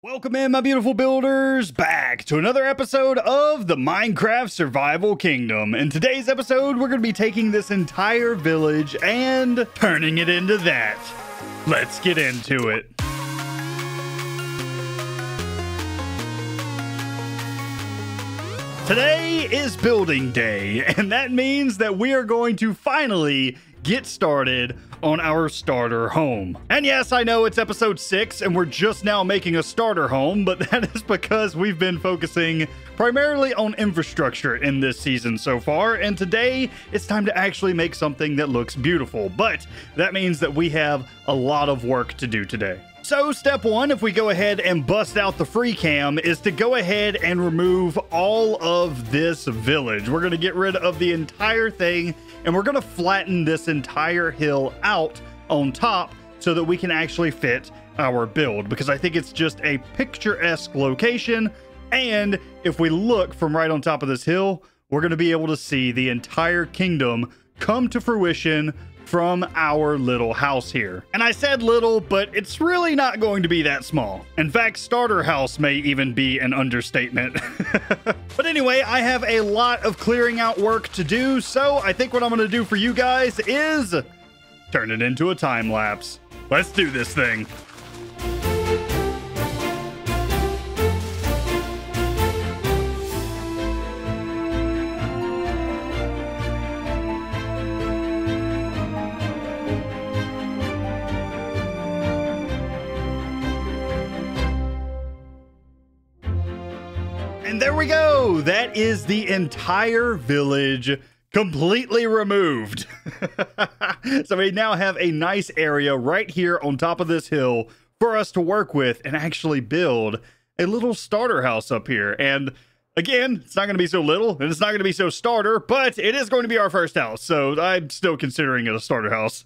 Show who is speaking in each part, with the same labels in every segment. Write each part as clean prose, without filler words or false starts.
Speaker 1: Welcome in, my beautiful builders, back to another episode of the Minecraft Survival Kingdom. In today's episode, we're going to be taking this entire village and turning it into that. Let's get into it. Today is building day, and that means that we are going to finally get started on our starter home. And yes, I know it's episode 6 and we're just now making a starter home, but that is because we've been focusing primarily on infrastructure in this season so far, and today it's time to actually make something that looks beautiful. But that means that we have a lot of work to do today. So step 1, if we go ahead and bust out the free cam, is to go ahead and remove all of this village. We're going to get rid of the entire thing, and we're going to flatten this entire hill out on top so that we can actually fit our build, because I think it's just a picturesque location. And if we look from right on top of this hill, we're going to be able to see the entire kingdom come to fruition from our little house here. And I said little, but it's really not going to be that small. In fact, starter house may even be an understatement. But anyway, I have a lot of clearing out work to do, so I think what I'm going to do for you guys is turn it into a time lapse. Let's do this thing. And there we go. That is the entire village completely removed. So we now have a nice area right here on top of this hill for us to work with and actually build a little starter house up here. And again, it's not going to be so little and it's not going to be so starter, but it is going to be our first house. So I'm still considering it a starter house.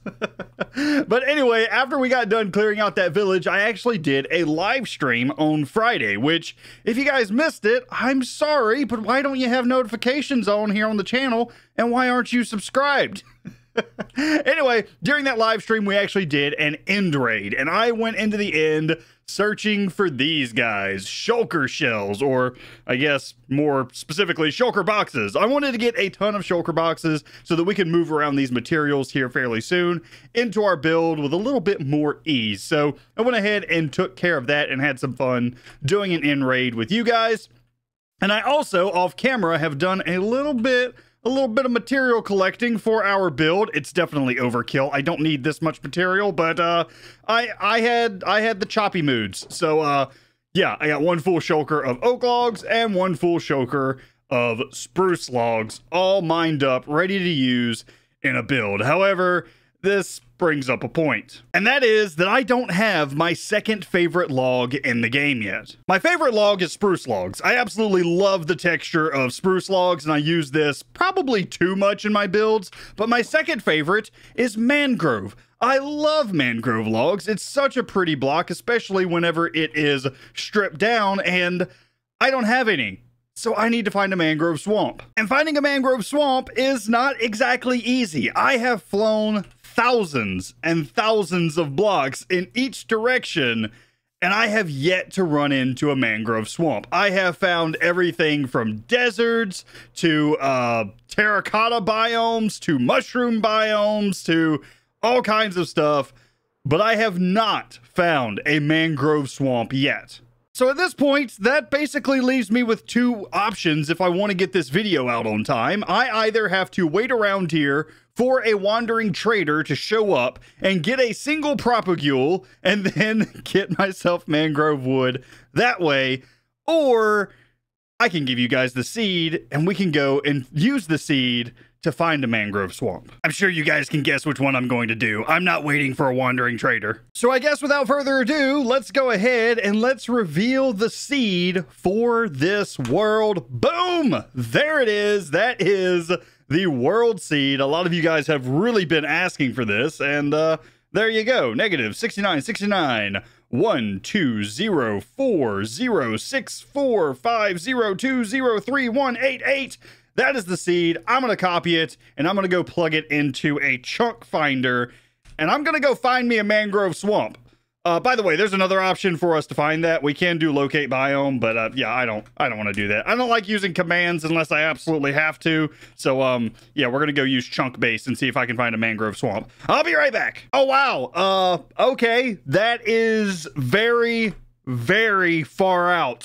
Speaker 1: But anyway, after we got done clearing out that village, I actually did a live stream on Friday, which if you guys missed it, I'm sorry, but why don't you have notifications on here on the channel? And why aren't you subscribed? Anyway, during that live stream, we actually did an end raid, and I went into the end searching for these guys, shulker shells, or I guess more specifically, shulker boxes. I wanted to get a ton of shulker boxes so that we can move around these materials here fairly soon into our build with a little bit more ease. So I went ahead and took care of that and had some fun doing an end raid with you guys. And I also, off camera, have done a little bit of material collecting for our build. It's definitely overkill. I don't need this much material, but I had the choppy moods. So yeah, I got one full shulker of oak logs and one full shulker of spruce logs, all mined up, ready to use in a build. However, this brings up a point, and that is that I don't have my second favorite log in the game yet. My favorite log is spruce logs. I absolutely love the texture of spruce logs, and I use this probably too much in my builds, but my second favorite is mangrove. I love mangrove logs. It's such a pretty block, especially whenever it is stripped down, and I don't have any. So I need to find a mangrove swamp. And finding a mangrove swamp is not exactly easy. I have flown thousands and thousands of blocks in each direction, and I have yet to run into a mangrove swamp. I have found everything from deserts to terracotta biomes to mushroom biomes to all kinds of stuff, but I have not found a mangrove swamp yet. So at this point, that basically leaves me with two options if I want to get this video out on time. I either have to wait around here for a wandering trader to show up and get a single propagule and then get myself mangrove wood that way, or I can give you guys the seed and we can go and use the seed to find a mangrove swamp. I'm sure you guys can guess which one I'm going to do. I'm not waiting for a wandering trader. So I guess without further ado, let's go ahead and let's reveal the seed for this world. Boom! There it is. That is the world seed. A lot of you guys have really been asking for this, and there you go. Negative 6969. 120406450203188. That is the seed. I'm going to copy it, and I'm going to go plug it into a chunk finder, and I'm going to go find me a mangrove swamp. By the way, there's another option for us to find that. We can do locate biome, but yeah, I don't want to do that. I don't like using commands unless I absolutely have to. So yeah, we're gonna go use chunk base and see if I can find a mangrove swamp. I'll be right back. Oh wow. Okay, that is very, very far out.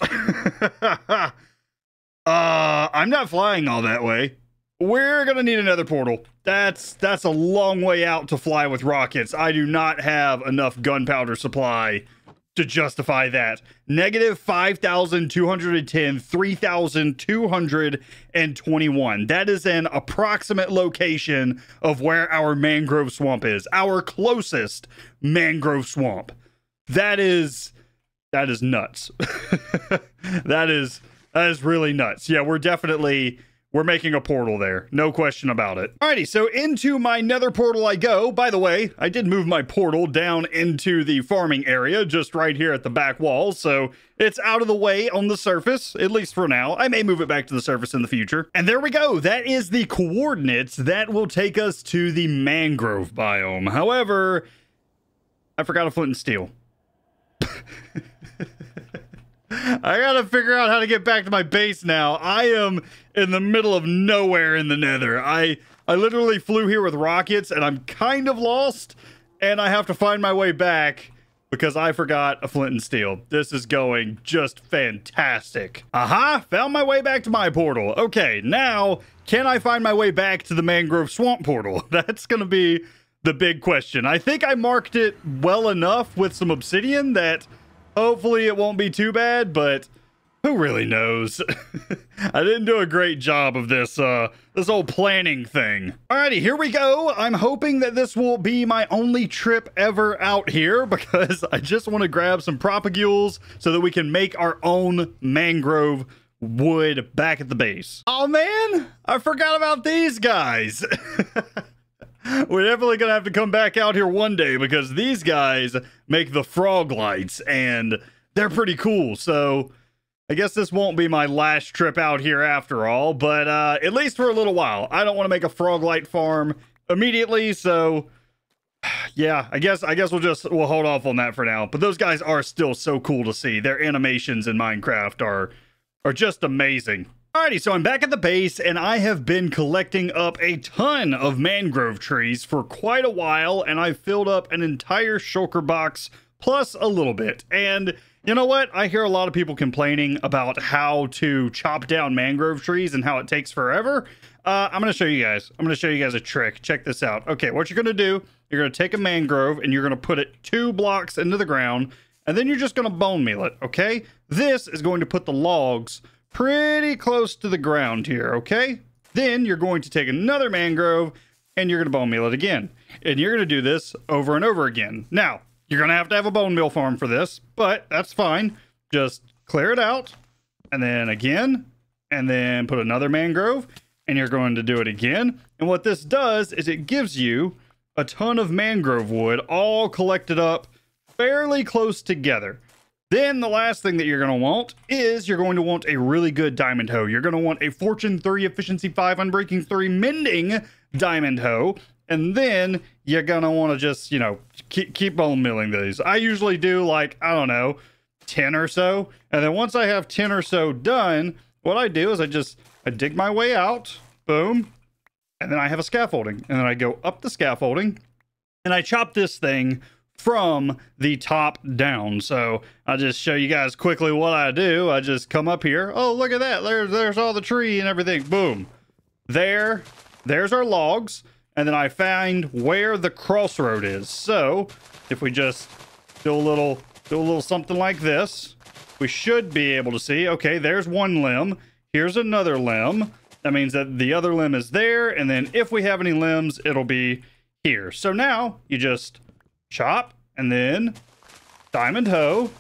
Speaker 1: I'm not flying all that way. We're gonna need another portal. That's a long way out to fly with rockets. I do not have enough gunpowder supply to justify that. Negative 5,210, 3,221. That is an approximate location of where our mangrove swamp is. Our closest mangrove swamp. That is nuts. That is really nuts. Yeah, we're making a portal there. No question about it. Alrighty, so into my nether portal I go. By the way, I did move my portal down into the farming area, just right here at the back wall. So it's out of the way on the surface, at least for now. I may move it back to the surface in the future. And there we go. That is the coordinates that will take us to the mangrove biome. However, I forgot a flint and steel. I gotta figure out how to get back to my base now. I am in the middle of nowhere in the nether. I literally flew here with rockets and I'm kind of lost and I have to find my way back because I forgot a flint and steel. This is going just fantastic. Aha, found my way back to my portal. Okay, now can I find my way back to the mangrove swamp portal? That's gonna be the big question. I think I marked it well enough with some obsidian that hopefully it won't be too bad, but who really knows? I didn't do a great job of this whole planning thing. Alrighty, here we go. I'm hoping that this will be my only trip ever out here because I just want to grab some propagules so that we can make our own mangrove wood back at the base. Oh man, I forgot about these guys. We're definitely gonna have to come back out here one day because these guys make the frog lights and they're pretty cool. So I guess this won't be my last trip out here after all, but at least for a little while. I don't want to make a frog light farm immediately, so yeah, I guess we'll hold off on that for now. But those guys are still so cool to see. Their animations in Minecraft are just amazing. Alrighty, so I'm back at the base and I have been collecting up a ton of mangrove trees for quite a while and I've filled up an entire shulker box plus a little bit. And you know what? I hear a lot of people complaining about how to chop down mangrove trees and how it takes forever. I'm going to show you guys. I'm going to show you guys a trick. Check this out. Okay, what you're going to do, you're going to take a mangrove and you're going to put it 2 blocks into the ground and then you're just going to bone meal it, okay? This is going to put the logs pretty close to the ground here, okay? Then you're going to take another mangrove and you're going to bone meal it again. And you're going to do this over and over again. Now, you're going to have a bone meal farm for this, but that's fine. Just clear it out and then again, and then put another mangrove and you're going to do it again. And what this does is it gives you a ton of mangrove wood all collected up fairly close together. Then the last thing that you're going to want is you're going to want a really good diamond hoe. You're going to want a Fortune 3, Efficiency 5, Unbreaking 3, Mending diamond hoe. And then you're going to want to just, you know, keep bone milling these. I usually do like, I don't know, 10 or so. And then once I have 10 or so done, what I do is I dig my way out. Boom. And then I have a scaffolding. And then I go up the scaffolding and I chop this thing from the top down. So I'll just show you guys quickly what I do. I just come up here. Oh, look at that. There's all the tree and everything. Boom. There's our logs. And then I find where the crossroad is. So if we just do a little something like this, we should be able to see, okay, there's one limb. Here's another limb. That means that the other limb is there. And then if we have any limbs, it'll be here. So now you just chop and then diamond hoe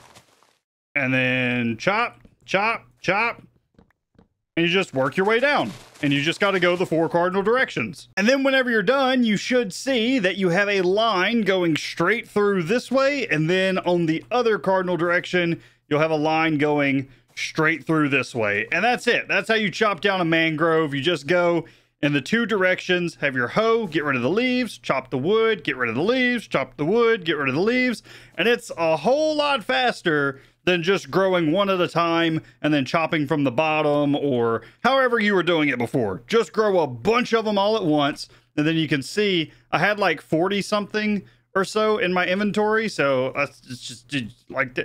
Speaker 1: and then chop, chop, chop. And you just work your way down. And you just got to go the 4 cardinal directions. And then whenever you're done, you should see that you have a line going straight through this way. And then on the other cardinal direction, you'll have a line going straight through this way. And that's it. That's how you chop down a mangrove. You just go in the two directions. Have your hoe, get rid of the leaves, chop the wood, get rid of the leaves, chop the wood, get rid of the leaves. And it's a whole lot faster than just growing one at a time and then chopping from the bottom, or however you were doing it before. Just grow a bunch of them all at once. And then you can see I had like 40 something or so in my inventory. So it's just like,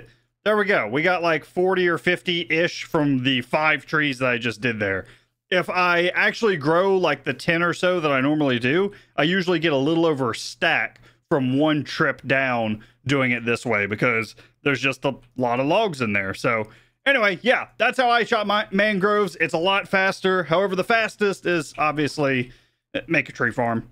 Speaker 1: there we go. We got like 40 or 50-ish from the 5 trees that I just did there. If I actually grow like the 10 or so that I normally do, I usually get a little over a stack from one trip down doing it this way, because there's just a lot of logs in there. So anyway, yeah, that's how I chop my mangroves. It's a lot faster. However, the fastest is obviously make a tree farm.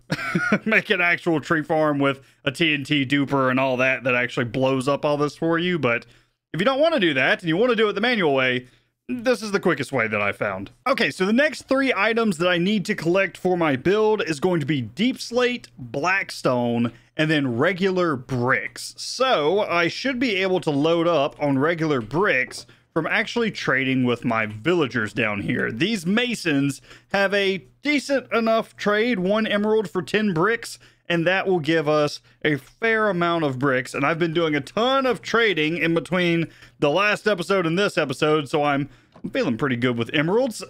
Speaker 1: Make an actual tree farm with a TNT duper and all that actually blows up all this for you. But if you don't want to do that and you want to do it the manual way, this is the quickest way that I found. Okay, so the next 3 items that I need to collect for my build is going to be deep slate, blackstone, and then regular bricks. So I should be able to load up on regular bricks from actually trading with my villagers down here. These masons have a decent enough trade, 1 emerald for 10 bricks, and that will give us a fair amount of bricks. And I've been doing a ton of trading in between the last episode and this episode, so I'm feeling pretty good with emeralds.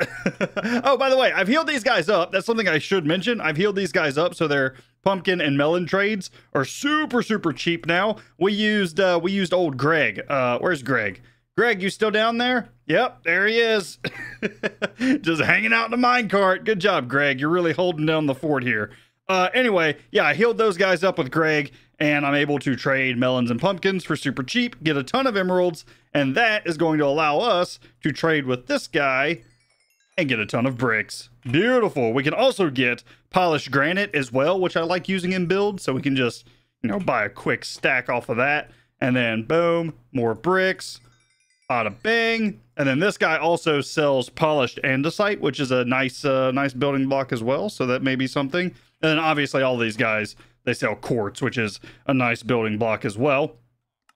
Speaker 1: Oh, by the way, I've healed these guys up. That's something I should mention. I've healed these guys up, so their pumpkin and melon trades are super cheap now. We used old Greg. Where's Greg? Greg, you still down there? Yep, there he is. Just hanging out in the minecart. Good job, Greg. You're really holding down the fort here. Anyway, yeah, I healed those guys up with Greg, and I'm able to trade melons and pumpkins for super cheap, get a ton of emeralds, and that is going to allow us to trade with this guy and get a ton of bricks. Beautiful. We can also get polished granite as well, which I like using in builds, so we can just, buy a quick stack off of that, and then boom, more bricks. Bada bing. And then this guy also sells polished andesite, which is a nice building block as well, so that may be something. And then obviously all these guys, they sell quartz, which is a nice building block as well.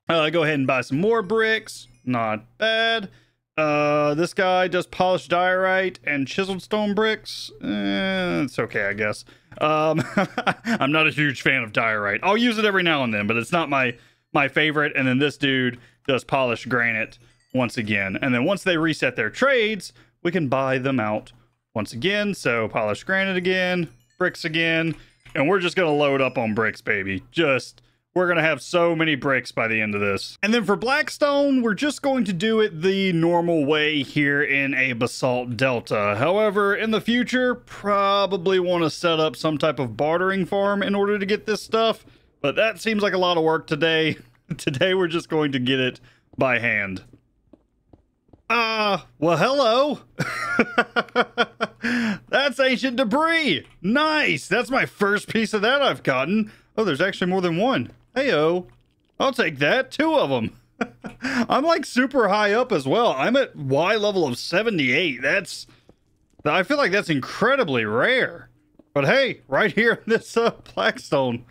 Speaker 1: Go ahead and buy some more bricks. Not bad. This guy does polished diorite and chiseled stone bricks. It's okay, I guess. I'm not a huge fan of diorite. I'll use it every now and then, but it's not my favorite. And then this dude does polished granite once again. And then once they reset their trades, we can buy them out once again. So polished granite again, bricks again, and we're just going to load up on bricks, baby. We're going to have so many bricks by the end of this. And then for blackstone, we're just going to do it the normal way here in a basalt delta. However, in the future, probably want to set up some type of bartering farm in order to get this stuff. But that seems like a lot of work today. Today, we're just going to get it by hand. Well, hello. That's ancient debris. Nice. That's my first piece of that I've gotten. Oh, there's actually more than one. Heyo. I'll take that. 2 of them. I'm like super high up as well. I'm at Y level of 78. I feel like that's incredibly rare. But hey, right here in this blackstone,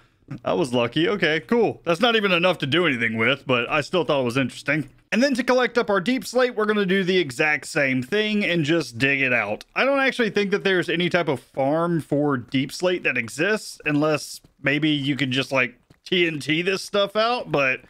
Speaker 1: I was lucky. Okay, cool. That's not even enough to do anything with, but I still thought it was interesting. And then to collect up our deep slate, we're going to do the exact same thing and just dig it out. I don't actually think that there's any type of farm for deep slate that exists, unless maybe you could just like TNT this stuff out. But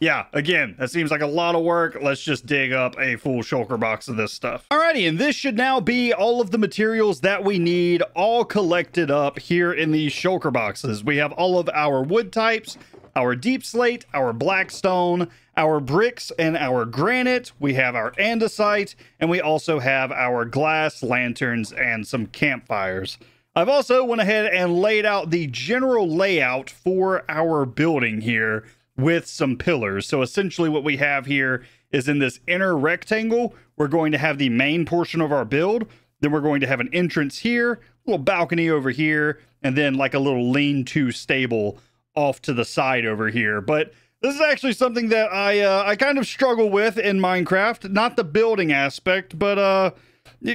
Speaker 1: yeah, again, that seems like a lot of work. Let's just dig up a full shulker box of this stuff. Alrighty, and this should now be all of the materials that we need all collected up here in these shulker boxes. We have all of our wood types, our deep slate, our blackstone, our bricks, and our granite. We have our andesite, and we also have our glass, lanterns, and some campfires. I've also went ahead and laid out the general layout for our building here with some pillars. So essentially what we have here is in this inner rectangle, we're going to have the main portion of our build. Then we're going to have an entrance here, a little balcony over here, and then like a little lean-to stable off to the side over here. But this is actually something that I kind of struggle with in Minecraft. Not the building aspect, but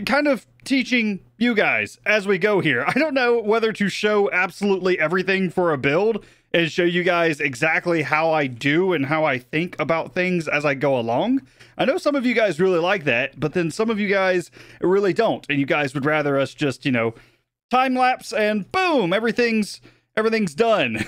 Speaker 1: kind of teaching you guys as we go here. I don't know whether to show absolutely everything for a build and show you guys exactly how I do and how I think about things as I go along. I know some of you guys really like that, but then some of you guys really don't. And you guys would rather us just, time lapse, and boom, everything's done.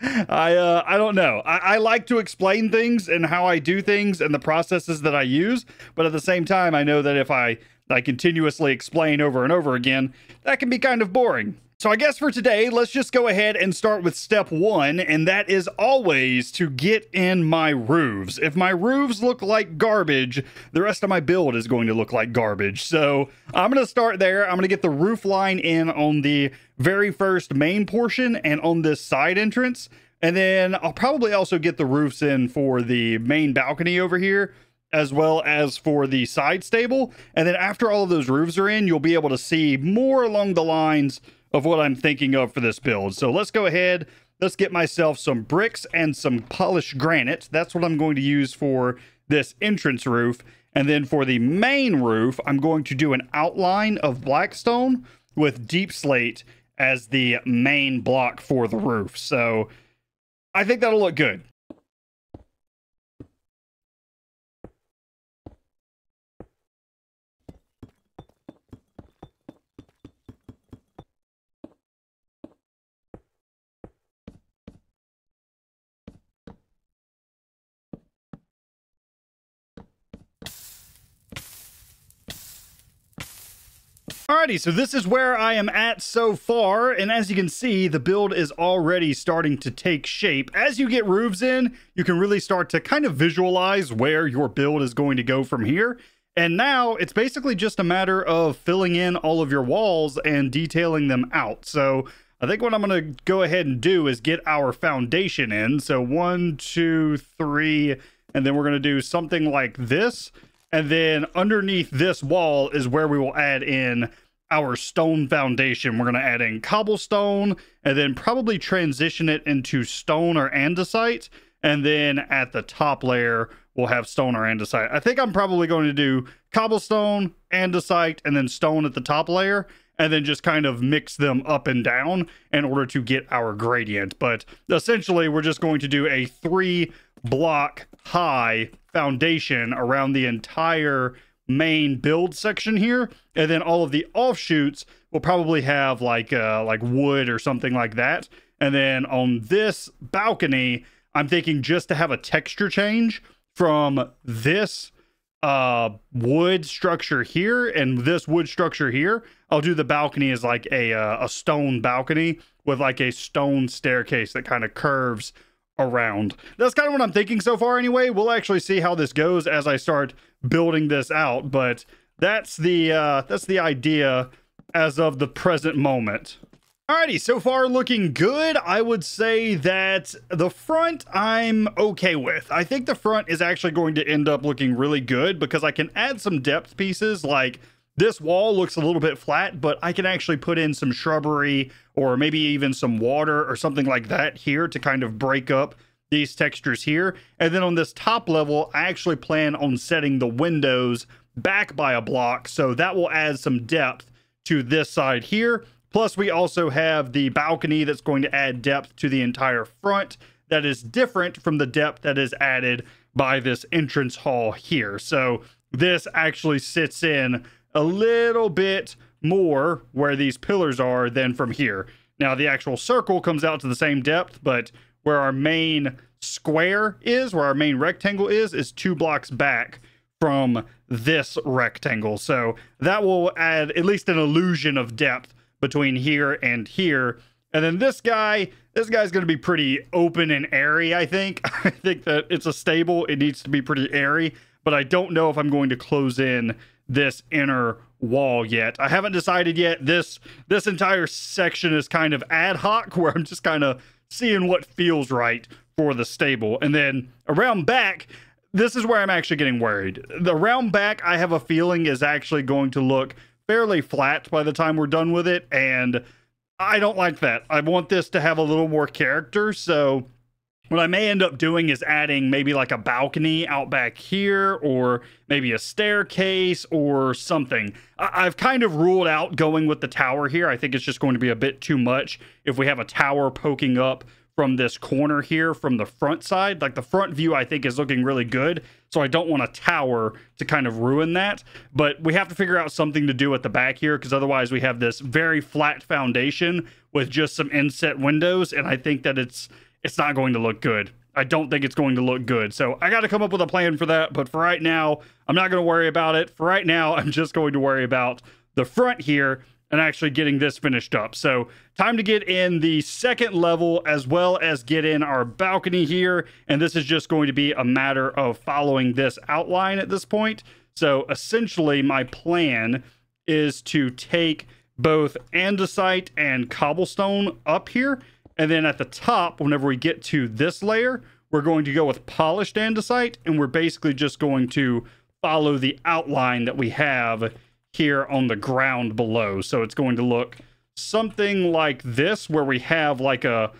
Speaker 1: I don't know. I like to explain things and how I do things and the processes that I use, but at the same time, I know that if I continuously explain over and over again, that can be kind of boring. So I guess for today, let's just go ahead and start with step one, and that is always to get in my roofs. If my roofs look like garbage, the rest of my build is going to look like garbage. So I'm going to start there. I'm going to get the roof line in on the very first main portion and on this side entrance. And then I'll probably also get the roofs in for the main balcony over here, as well as for the side stable. And then after all of those roofs are in, you'll be able to see more along the lines of what I'm thinking of for this build. So let's go ahead. Let's get myself some bricks and some polished granite. That's what I'm going to use for this entrance roof. And then for the main roof, I'm going to do an outline of blackstone with deep slate as the main block for the roof. So I think that'll look good. Alrighty, so this is where I am at so far, and as you can see, the build is already starting to take shape. As you get roofs in, you can really start to kind of visualize where your build is going to go from here. And now it's basically just a matter of filling in all of your walls and detailing them out. So I think what I'm going to go ahead and do is get our foundation in. So 1, 2, 3, and then we're going to do something like this. And then underneath this wall is where we will add in our stone foundation. We're going to add in cobblestone and then probably transition it into stone or andesite. And then at the top layer, we'll have stone or andesite. I think I'm probably going to do cobblestone, andesite, and then stone at the top layer, and then just kind of mix them up and down in order to get our gradient. But essentially, we're just going to do a 3-block high foundation around the entire main build section here, and then all of the offshoots will probably have like wood or something like that. And then on this balcony, I'm thinking just to have a texture change from this wood structure here and this wood structure here, I'll do the balcony as like a stone balcony with like a stone staircase that kind of curves around. That's kind of what I'm thinking so far anyway. We'll actually see how this goes as I start building this out, but that's the idea as of the present moment. Alrighty, so far looking good. I would say that the front I'm okay with. I think the front is actually going to end up looking really good because I can add some depth pieces. Like this wall looks a little bit flat, but I can actually put in some shrubbery or maybe even some water or something like that here to kind of break up these textures here. And then on this top level, I actually plan on setting the windows back by a block, so that will add some depth to this side here. Plus, we also have the balcony that's going to add depth to the entire front that is different from the depth that is added by this entrance hall here. So this actually sits in a little bit more where these pillars are than from here. Now, the actual circle comes out to the same depth, but where our main square is, where our main rectangle is 2 blocks back from this rectangle. So that will add at least an illusion of depth between here and here. And then this guy's going to be pretty open and airy, I think. I think that it's a stable. It needs to be pretty airy, but I don't know if I'm going to close in this inner wall yet. I haven't decided yet. This entire section is kind of ad hoc, where I'm just kind of seeing what feels right for the stable. And then around back, this is where I'm actually getting worried. The round back, I have a feeling, is actually going to look fairly flat by the time we're done with it, and I don't like that. I want this to have a little more character, so what I may end up doing is adding maybe like a balcony out back here, or maybe a staircase or something. I've kind of ruled out going with the tower here. I think it's just going to be a bit too much if we have a tower poking up from this corner here from the front side. Like the front view, I think, is looking really good. So I don't want a tower to kind of ruin that. But we have to figure out something to do at the back here, because otherwise we have this very flat foundation with just some inset windows. And I think that it's not going to look good. I don't think it's going to look good. So I got to come up with a plan for that. But for right now, I'm not going to worry about it. For right now, I'm just going to worry about the front here and actually getting this finished up. So time to get in the second level as well as get in our balcony here. And this is just going to be a matter of following this outline at this point. So essentially my plan is to take both andesite and cobblestone up here. And then at the top, whenever we get to this layer, we're going to go with polished andesite. And we're basically just going to follow the outline that we have here on the ground below. So it's going to look something like this, where we have like a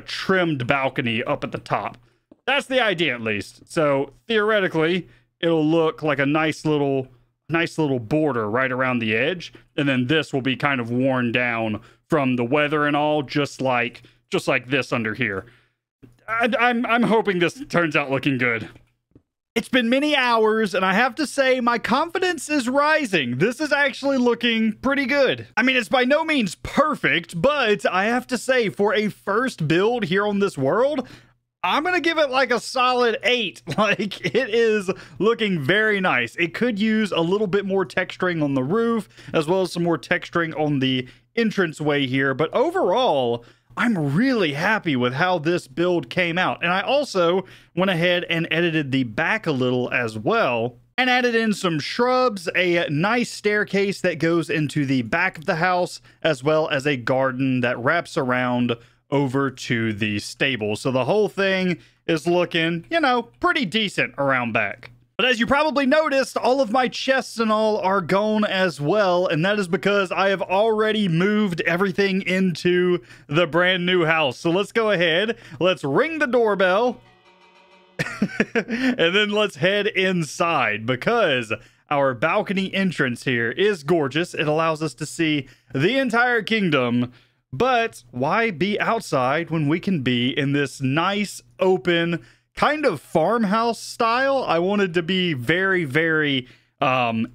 Speaker 1: trimmed balcony up at the top. That's the idea, at least. So theoretically, it'll look like a nice little border right around the edge, and then this will be kind of worn down from the weather and all, just like this under here. I'm hoping this turns out looking good. It's been many hours, and I have to say my confidence is rising. This is actually looking pretty good. I mean, it's by no means perfect, but I have to say, for a first build here on this world, I'm going to give it like a solid 8. Like, it is looking very nice. It could use a little bit more texturing on the roof, as well as some more texturing on the entranceway here, but overall, I'm really happy with how this build came out. And I also went ahead and edited the back a little as well, and added in some shrubs, a nice staircase that goes into the back of the house, as well as a garden that wraps around over to the stable. So the whole thing is looking, you know, pretty decent around back. But as you probably noticed, all of my chests and all are gone as well, and that is because I have already moved everything into the brand new house. So let's go ahead, let's ring the doorbell, and then let's head inside, because our balcony entrance here is gorgeous. It allows us to see the entire kingdom, but why be outside when we can be in this nice, open, kind of farmhouse style? I wanted to be very, very airy,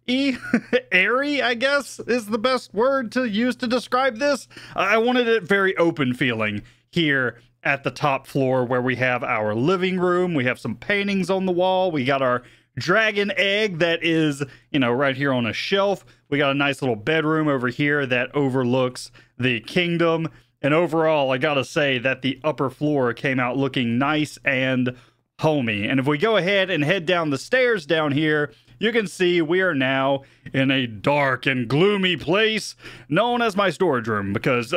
Speaker 1: I guess is the best word to use to describe this. I wanted it very open feeling here at the top floor, where we have our living room. We have some paintings on the wall. We got our dragon egg that is, you know, right here on a shelf. We got a nice little bedroom over here that overlooks the kingdom. And overall, I gotta say that the upper floor came out looking nice and homey. And if we go ahead and head down the stairs down here, you can see we are now in a dark and gloomy place known as my storage room, because,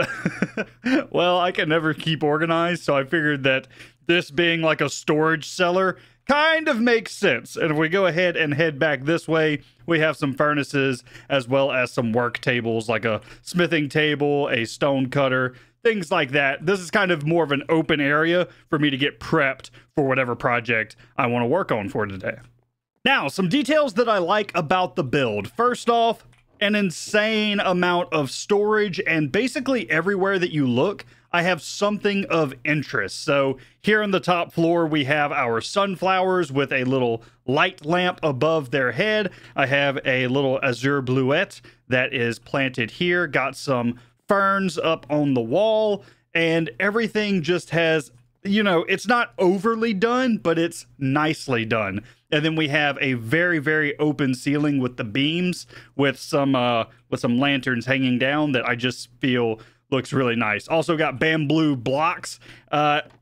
Speaker 1: well, I can never keep organized. So I figured that this being like a storage cellar kind of makes sense. And if we go ahead and head back this way, we have some furnaces as well as some work tables, like a smithing table, a stone cutter, things like that. This is kind of more of an open area for me to get prepped for whatever project I want to work on for today. Now, some details that I like about the build. First off, an insane amount of storage, and basically everywhere that you look, I have something of interest. So here on the top floor, we have our sunflowers with a little light lamp above their head. I have a little azure bluette that is planted here. Got some ferns up on the wall, and everything just has, you know, it's not overly done, but it's nicely done. And then we have a very, very open ceiling with the beams with some lanterns hanging down that I just feel looks really nice. Also got bamboo blocks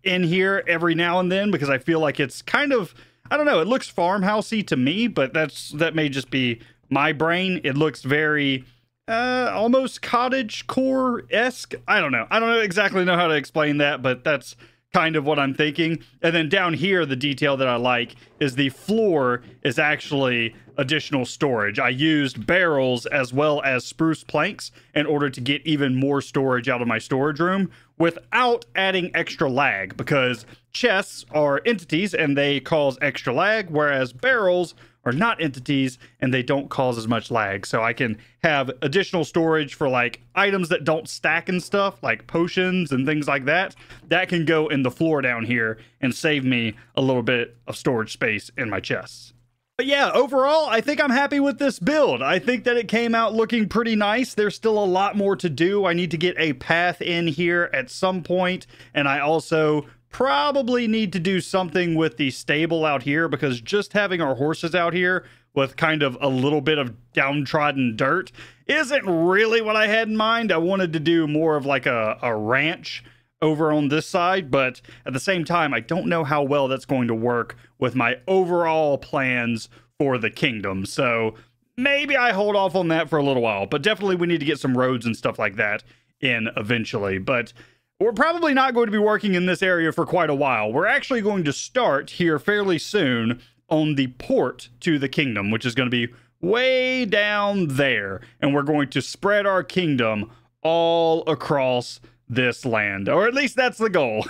Speaker 1: in here every now and then, because I feel like it's kind of, I don't know, it looks farmhousey to me, but that may just be my brain. It looks very almost cottage core-esque. I don't know exactly how to explain that, but that's kind of what I'm thinking. And then down here, the detail that I like is the floor is actually additional storage. I used barrels as well as spruce planks in order to get even more storage out of my storage room without adding extra lag, because chests are entities and they cause extra lag, whereas barrels are not entities and they don't cause as much lag. So I can have additional storage for like items that don't stack and stuff, like potions and things like that. That can go in the floor down here and save me a little bit of storage space in my chests. But yeah, overall, I think I'm happy with this build. I think that it came out looking pretty nice. There's still a lot more to do. I need to get a path in here at some point, and I also probably need to do something with the stable out here, because just having our horses out here with kind of a little bit of downtrodden dirt isn't really what I had in mind. I wanted to do more of like a ranch over on this side, but at the same time, I don't know how well that's going to work with my overall plans for the kingdom. So maybe I hold off on that for a little while, but definitely we need to get some roads and stuff like that in eventually. But we're probably not going to be working in this area for quite a while. We're actually going to start here fairly soon on the port to the kingdom, which is going to be way down there. And we're going to spread our kingdom all across this land, or at least that's the goal.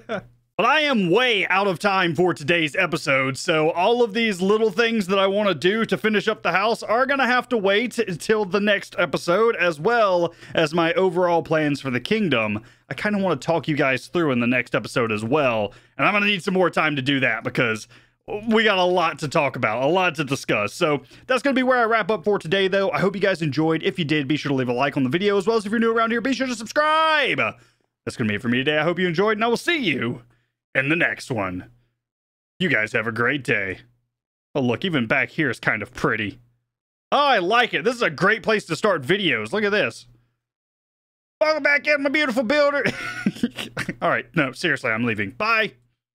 Speaker 1: But I am way out of time for today's episode, so all of these little things that I want to do to finish up the house are gonna have to wait until the next episode, as well as my overall plans for the kingdom. I kind of want to talk you guys through in the next episode as well, and I'm gonna need some more time to do that because we got a lot to talk about, a lot to discuss. So that's going to be where I wrap up for today, though. I hope you guys enjoyed. If you did, be sure to leave a like on the video, as well as if you're new around here, be sure to subscribe. That's going to be it for me today. I hope you enjoyed, and I will see you in the next one. You guys have a great day. Oh, look, even back here is kind of pretty. Oh, I like it. This is a great place to start videos. Look at this. Welcome back in, my beautiful builder. All right. No, seriously, I'm leaving. Bye.